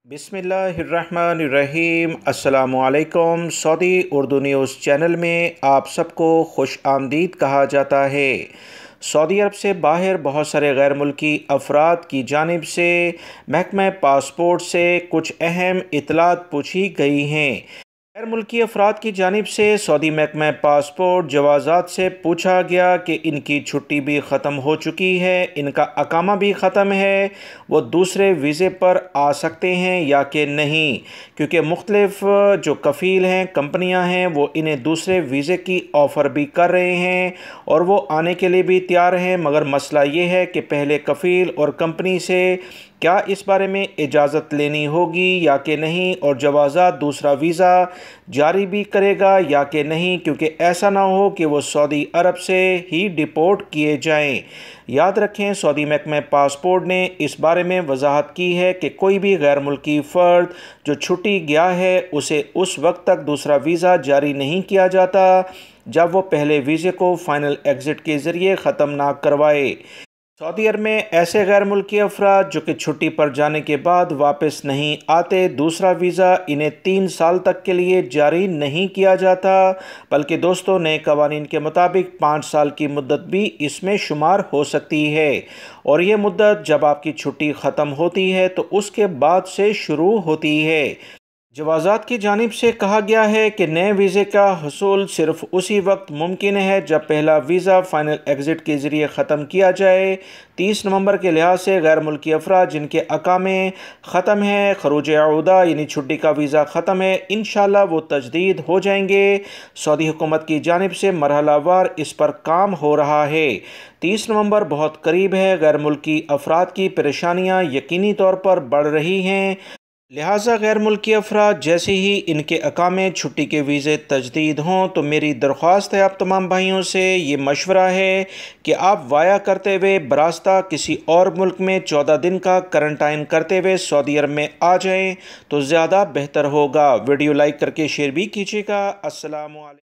बिस्मिल्लाहिर्रहमानिर्रहीम। अस्सलामुअलैकुम। Saudi Urdu news channel में आप सबको खुश आमदीद कहा जाता है। सऊदी अरब से बाहर बहुत सारे गैर मुल्की अफराद की जानिब से महकमा पासपोर्ट से कुछ अहम इत्तलात पूछी गई हैं। गैर मुल्की अफराद की जानिब से सऊदी महकमा पासपोर्ट जवाज़ात से पूछा गया कि इनकी छुट्टी भी ख़त्म हो चुकी है, इनका अकामा भी ख़त्म है, वो दूसरे वीज़े पर आ सकते हैं या कि नहीं, क्योंकि मुख्तलिफ़ जो कफ़ील हैं, कंपनियां हैं, वो इन्हें दूसरे वीज़े की ऑफ़र भी कर रहे हैं और वो आने के लिए भी तैयार हैं। मगर मसला ये है कि पहले कफ़ील और कंपनी से क्या इस बारे में इजाज़त लेनी होगी या कि नहीं, और जवाज़ात दूसरा वीज़ा जारी भी करेगा या कि नहीं, क्योंकि ऐसा ना हो कि वो सऊदी अरब से ही डिपोर्ट किए जाएं। याद रखें, सऊदी महकमा पासपोर्ट ने इस बारे में वजाहत की है कि कोई भी गैर मुल्की फ़र्द जो छुट्टी गया है उसे उस वक्त तक दूसरा वीज़ा जारी नहीं किया जाता जब वो पहले वीज़े को फ़ाइनल एग्ज़िट के ज़रिए ख़त्म ना करवाए। सऊदी अरब में ऐसे गैर मुल्की अफराद जो कि छुट्टी पर जाने के बाद वापस नहीं आते, दूसरा वीज़ा इन्हें 3 साल तक के लिए जारी नहीं किया जाता, बल्कि दोस्तों नए कवानीन के मुताबिक 5 साल की मुद्दत भी इसमें शुमार हो सकती है। और ये मुद्दत जब आपकी छुट्टी ख़त्म होती है तो उसके बाद से शुरू होती है। जवाज़ात की जानिब से कहा गया है कि नए वीज़े का हसूल सिर्फ उसी वक्त मुमकिन है जब पहला वीज़ा फ़ाइनल एग्ज़िट के ज़रिए ख़त्म किया जाए। 30 नवंबर के लिहाज से गैर मुल्की अफराद जिनके अकामे ख़त्म है, खरूज अऊदा यानी छुट्टी का वीज़ा ख़त्म है, इंशाअल्लाह वो तजदीद हो जाएंगे। सऊदी हुकूमत की जानिब से मरहलावार इस पर काम हो रहा है। 30 नवंबर बहुत करीब है। गैर मुल्की अफराद की परेशानियाँ यकीनी तौर पर बढ़ रही हैं, लिहाजा गैर मुल्की अफराद जैसे ही इनके अकामे छुट्टी के वीज़े तजदीद हों तो मेरी दरख्वास्त है आप तमाम भाइयों से, ये मशवरा है कि आप वाया करते हुए बरास्ता किसी और मुल्क में 14 दिन का करंटाइन करते हुए सऊदी अरब में आ जाएं तो ज़्यादा बेहतर होगा। वीडियो लाइक करके शेयर भी कीजिएगा। अस्सलामु अलैकुम।